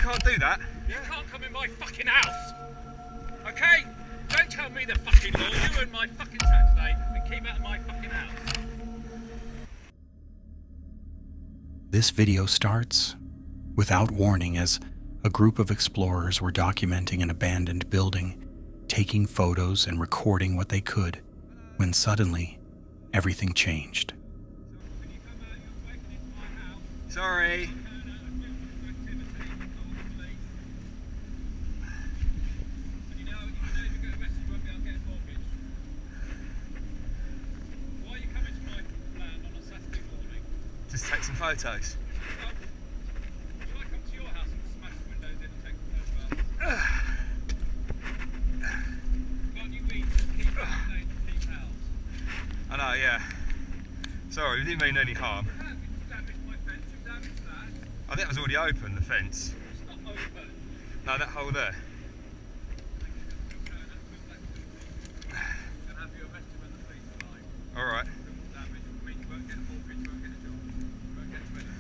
can't do that. You can't come in my fucking house. Okay? Don't tell me the fucking law. You earned my fucking Saturday and keep out of my fucking house. This video starts without warning as a group of explorers were documenting an abandoned building, taking photos and recording what they could, when suddenly everything changed. Sorry. Just take some photos. Shall I come to your house and smash the windows in and take photographs? Can't you read to keep house? I know, yeah. Sorry, we didn't mean any harm. You damaged my fence, you damaged that. I think it was already open, the fence. It's not open. No, that hole there. And have you arrested when the police arrive? Alright. Damage will mean you won't get a mortgage, you won't get a job. You won't get to any job.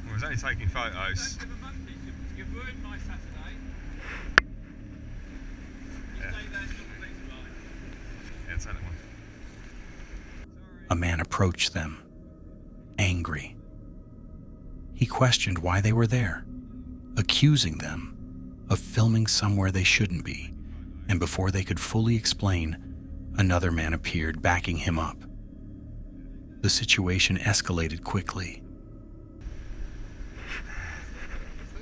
Well, I was only taking photos. Don't give a monkey. You've ruined my Saturday. You stay there until the police arrive. Yeah, take that one. A man approached them, angry. He questioned why they were there, accusing them of filming somewhere they shouldn't be, and before they could fully explain, another man appeared, backing him up. The situation escalated quickly.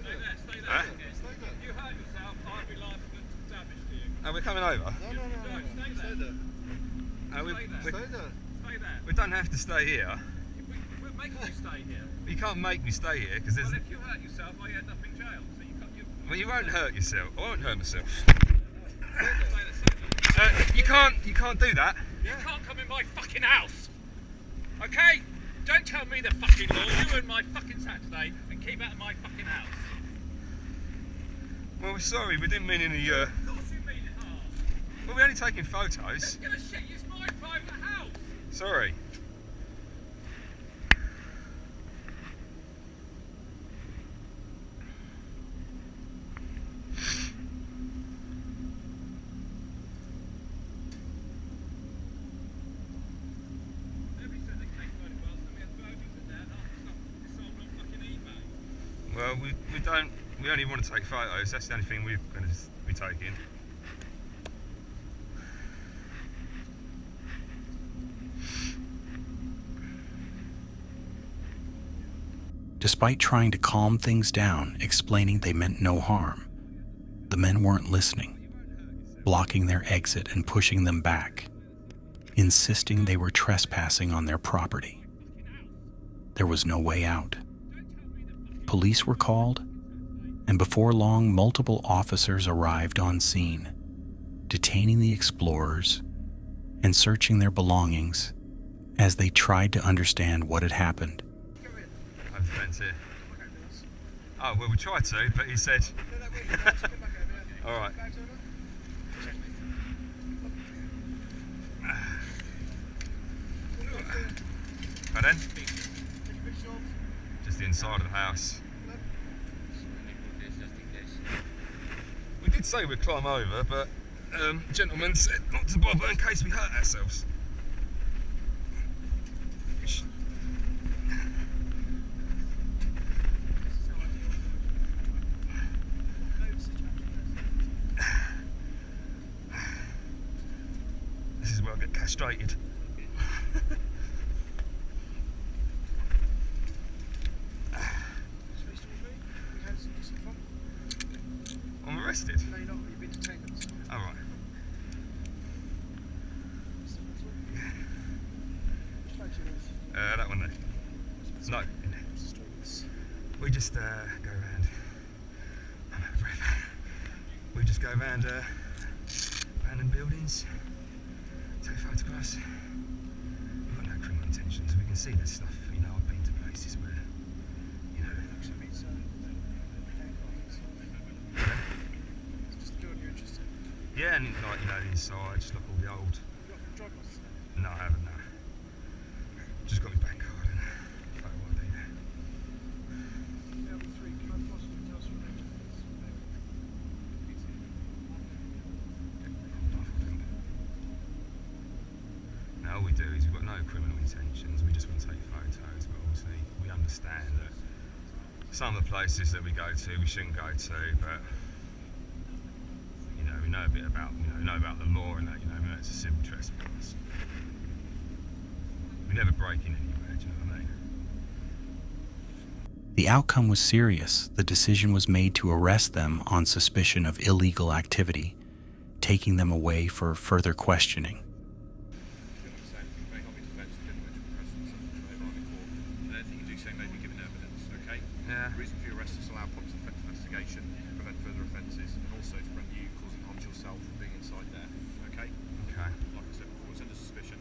Stay there. You hurt yourself, I'll be liable for damage to you. Are we coming over? No, stay there. We Stay there. we don't have to stay here. We're making you stay here. You can't make me stay here because there's. Well, if you hurt yourself, I end up in jail. So you can't. Well, you won't hurt yourself. I won't hurt myself. Stay there. You can't do that. You can't come in my fucking house. Okay? Don't tell me the fucking law. You earned my fucking Saturday and keep out of my fucking house. Well, we're sorry. We didn't mean any. Of course you mean it hard. Well, we're only taking photos. Don't give a shit. It's my private house. Sorry. Well, we only want to take photos. That's the only thing we're going to be taking. Despite trying to calm things down, explaining they meant no harm, the men weren't listening, blocking their exit and pushing them back, insisting they were trespassing on their property. There was no way out. Police were called, and before long, multiple officers arrived on scene, detaining the explorers and searching their belongings as they tried to understand what had happened. Over the fence here. Oh, well, we tried to, but he said. All right. Pardon? Just the inside of the house. We did say we'd climb over, but the gentleman said not to bother in case we hurt ourselves. This is where I get castrated. I'm arrested. No, you're not. You've been detained. Oh, right. That one there. No. We just go around. I'm out of breath. We just go around random buildings, take photographs. We've got no criminal intentions. We can see this stuff. You know, I've been to places where, you know. Yeah, and like, you know, the inside, just like all the old. No, I haven't, no. Just got my bank card and photo ID there. intentions. We just want to take photos, but obviously we understand that some of the places that we go to we shouldn't go to, but we know a bit about about the law and that, we know it's a civil trespass. We never break in anywhere, do you know what I mean? The outcome was serious. The decision was made to arrest them on suspicion of illegal activity, taking them away for further questioning. Yeah. The reason for your arrest is to allow prompt investigation, prevent further offences, and also to prevent you causing harm to yourself from being inside there. Okay? Okay. Like I said before, it's under suspicion.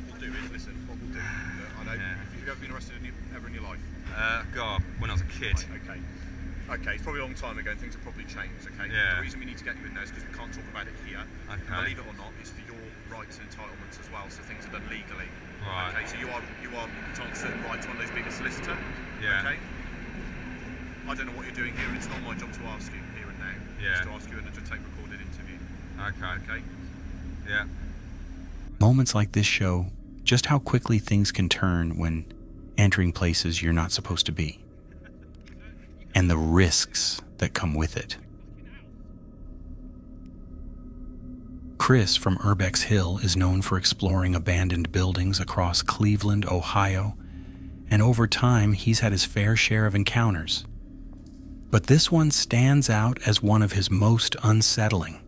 What we'll do is, listen, what we'll do, I know, if you've ever been arrested ever in your life? God, when I was a kid. Right, okay, it's probably a long time ago and things have probably changed, okay? Yeah. The reason we need to get you in there is because we can't talk about it here. Okay. Believe it or not, it's for your rights and entitlements as well, so things are done legally. Right. Okay, so you are entitled to certain rights, one of those being a solicitor. Yeah. Okay? I don't know what you're doing here, and it's not my job to ask you here and now. Yeah. It's to ask you in a tape recorded interview. Okay. Okay? Yeah. Moments like this show just how quickly things can turn when entering places you're not supposed to be, and the risks that come with it. Chris from Urbex Hill is known for exploring abandoned buildings across Cleveland, Ohio, and over time he's had his fair share of encounters. But this one stands out as one of his most unsettling.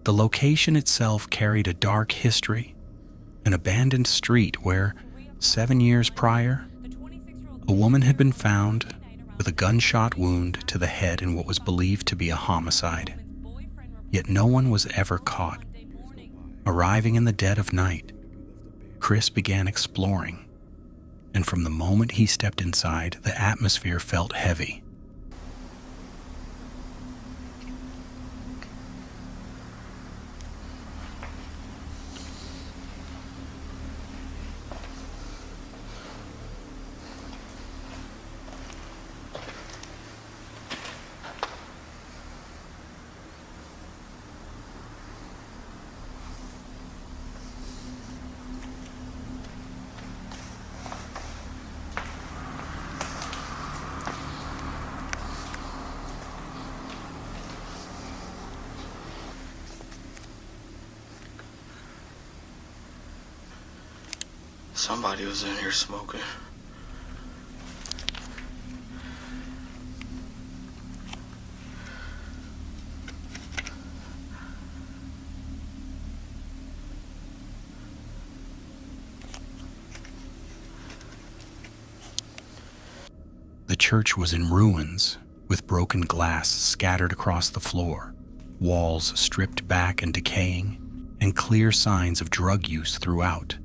The location itself carried a dark history, an abandoned street where, 7 years prior, a woman had been found with a gunshot wound to the head in what was believed to be a homicide. Yet no one was ever caught. Arriving in the dead of night, Chris began exploring, and from the moment he stepped inside, the atmosphere felt heavy. Somebody was in here smoking. The church was in ruins, with broken glass scattered across the floor, walls stripped back and decaying, and clear signs of drug use throughout,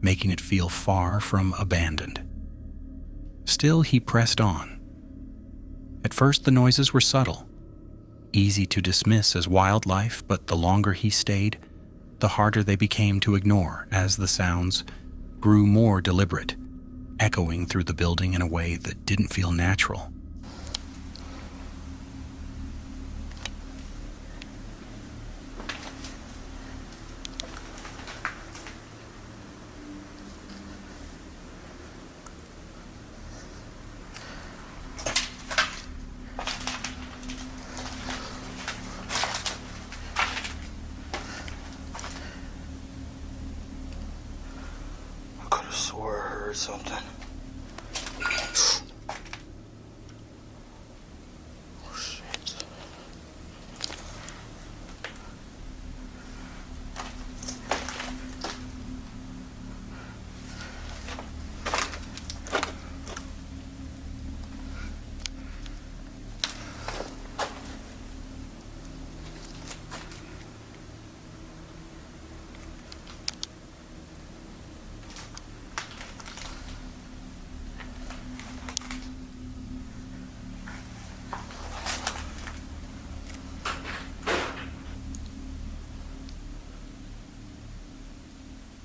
making it feel far from abandoned. Still, he pressed on. At first, the noises were subtle, easy to dismiss as wildlife, but the longer he stayed, the harder they became to ignore as the sounds grew more deliberate, echoing through the building in a way that didn't feel natural. I could have swore I heard something. Oh, shit.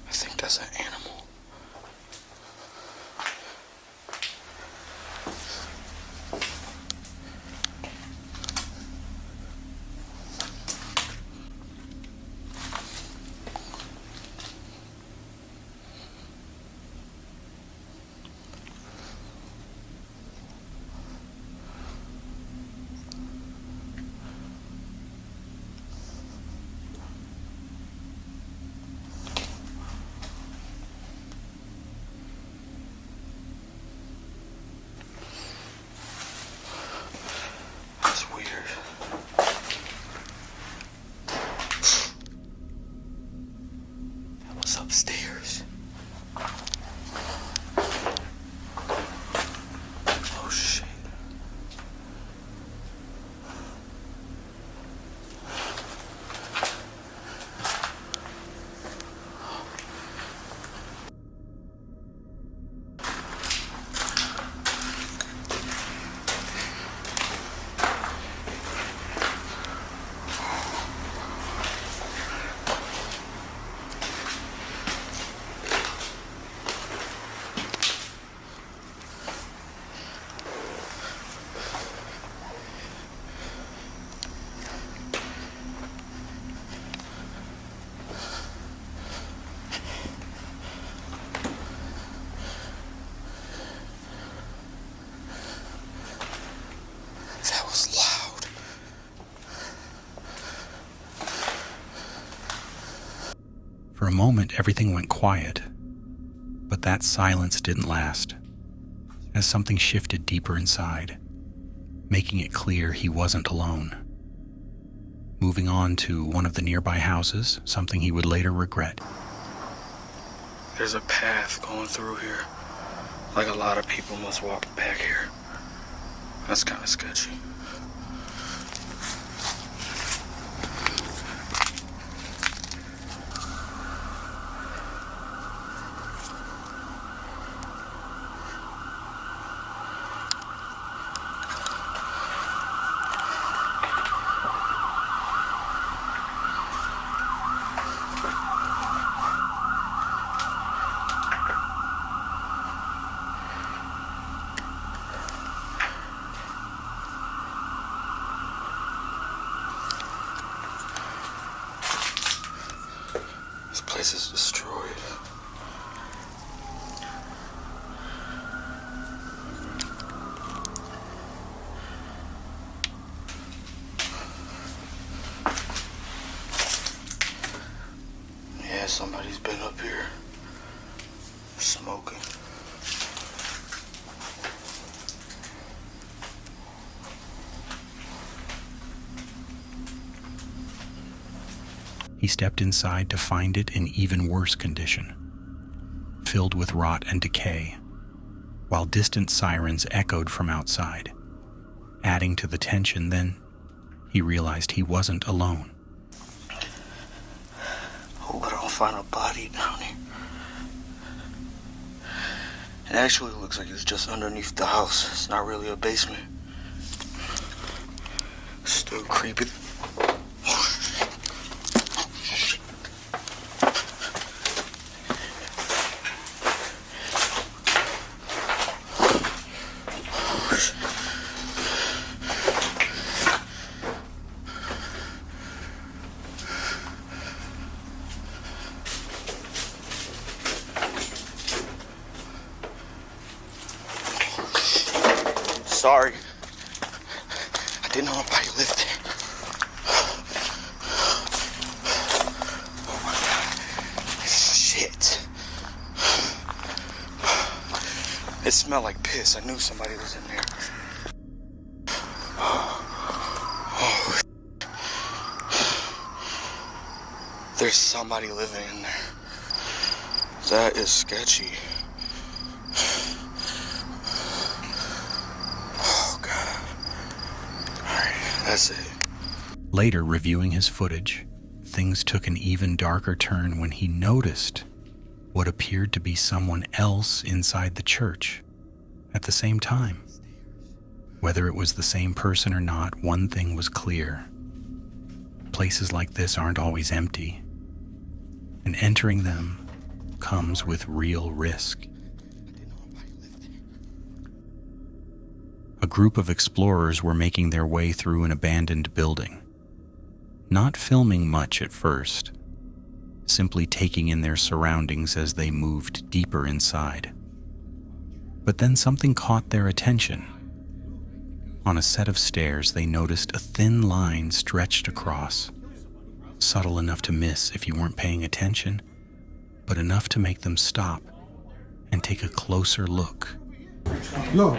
I think that's an animal. was upstairs. Oh shit. That was loud. For a moment, everything went quiet, but that silence didn't last, as something shifted deeper inside, making it clear he wasn't alone. Moving on to one of the nearby houses, something he would later regret. There's a path going through here. Like a lot of people must walk back here. That's kind of sketchy. This place is destroyed. Yeah, somebody's been up here smoking. He stepped inside to find it in even worse condition, filled with rot and decay, while distant sirens echoed from outside. Adding to the tension, then he realized he wasn't alone. Hope I don't find a body down here. It actually looks like it's just underneath the house. It's not really a basement. Still creepy. Sorry. I didn't know nobody lived there. Oh my god. Shit. It smelled like piss. I knew somebody was in there. Oh. There's somebody living in there. That is sketchy. That's it. Later, reviewing his footage, things took an even darker turn when he noticed what appeared to be someone else inside the church at the same time. Whether it was the same person or not, one thing was clear. Places like this aren't always empty, and entering them comes with real risk. A group of explorers were making their way through an abandoned building, not filming much at first, simply taking in their surroundings as they moved deeper inside. But then something caught their attention. On a set of stairs, they noticed a thin line stretched across, subtle enough to miss if you weren't paying attention, but enough to make them stop and take a closer look. Look.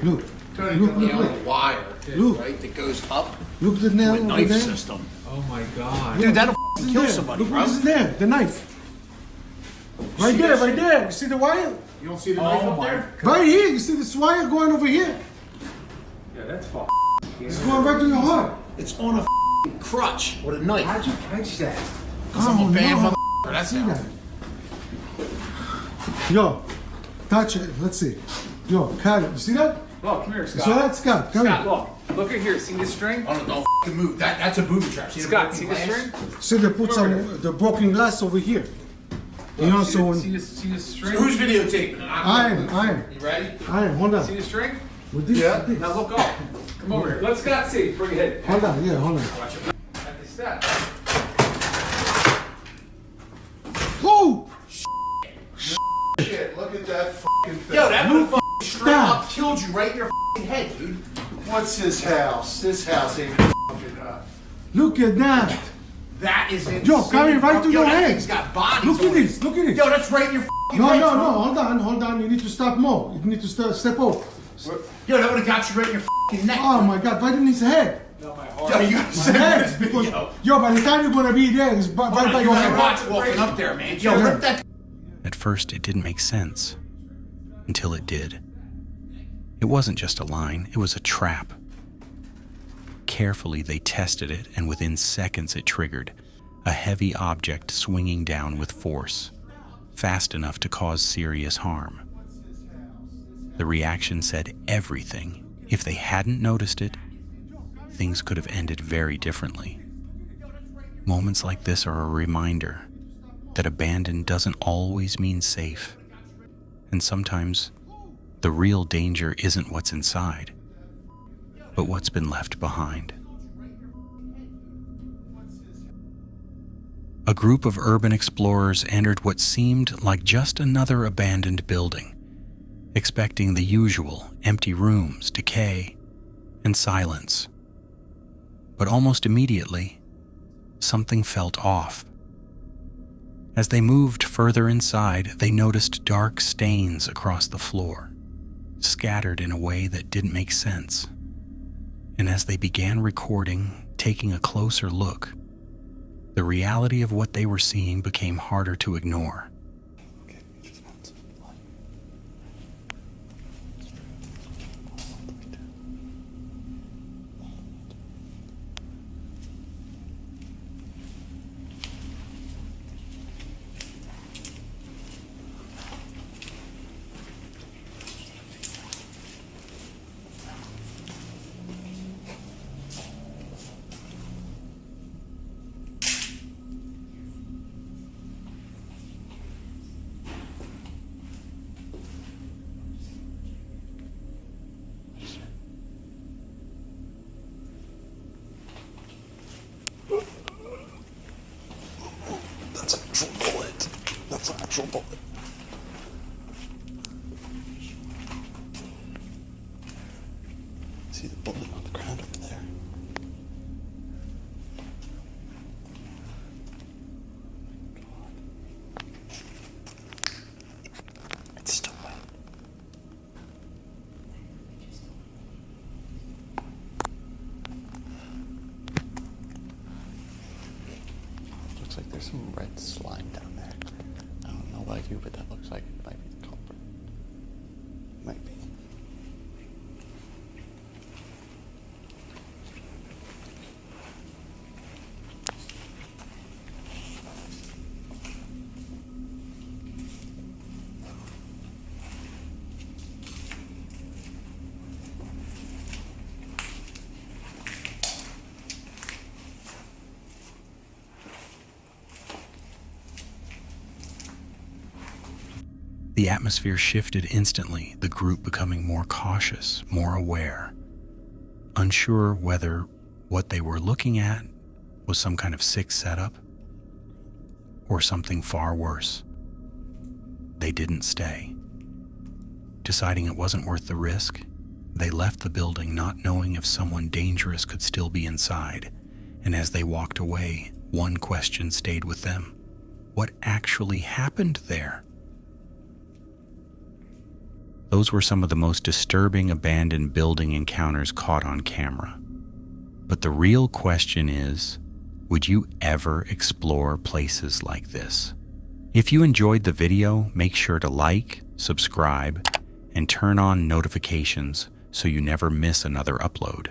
Look. Nail wire, Look. right, that goes up Look at the nail to a over knife there. system. Oh my god. Dude, that'll kill somebody, Look bro. what is there, the knife. Right there, right there. You see the wire? You don't see the knife up there? Right here. You see this wire going over here? Yeah, that's fuck. It's going right through your heart. It's on a crutch with a knife. How'd you catch that? Because I'm a bad no. motherfucker. That's See how. that? Yo, touch it. Let's see. Yo, cut it. You see that? Look, come here, You Scott. saw that? Scott, come Scott, here. look at here. See this string? Oh, no, don't fucking move. That's a booby trap. See the Scott, broken see this glass? string? See, they put some the broken glass over here. You know, see, so when see this string? So who's videotaping? I am. You ready? Hold on. See the string? With this, Yeah. with this. Now look up. Come over here. Let Scott see. Bring it in. Hold on, yeah, hold on. At the step. Oh! Shit, look at that fucking thing. Yo, that would have straight Stop. up killed you right in your fucking head, dude. What's this house? This house ain't fucking up. Look at that. That is insane. Yo, coming right to Yo, your that head. thing's got bodies Look at on this, it. look at this. Yo, that's right in your fucking No, head. no, bro. no, hold on. You need to stop more. You need to step over. Yo, that would have got you right in your fucking neck. Oh my God, right in his head. No, my heart. Yo, you gotta My send me head. this Because, video. yo, by the time you're gonna be there, it's right by You your gotta head. watch walking up there, man. Yo, rip that. At first, it didn't make sense. Until it did. It wasn't just a line, it was a trap. Carefully, they tested it, and within seconds it triggered. A heavy object swinging down with force, fast enough to cause serious harm. The reaction said everything. If they hadn't noticed it, things could have ended very differently. Moments like this are a reminder that abandoned doesn't always mean safe. And sometimes, the real danger isn't what's inside, but what's been left behind. A group of urban explorers entered what seemed like just another abandoned building, expecting the usual empty rooms, decay, and silence. But almost immediately, something felt off. As they moved further inside, they noticed dark stains across the floor, scattered in a way that didn't make sense. And as they began recording, taking a closer look, the reality of what they were seeing became harder to ignore. That's an actual bullet. That's an actual bullet. See the bullet on the ground over there? It's still wet. Looks like there's some red slime down there. I don't know about you, but that looks like it might be the culprit. Might be. The atmosphere shifted instantly, the group becoming more cautious, more aware, unsure whether what they were looking at was some kind of sick setup or something far worse. They didn't stay. Deciding it wasn't worth the risk, they left the building not knowing if someone dangerous could still be inside, and as they walked away, one question stayed with them. What actually happened there? Those were some of the most disturbing abandoned building encounters caught on camera. But the real question is, Would you ever explore places like this? If you enjoyed the video, make sure to like, subscribe, and turn on notifications so you never miss another upload.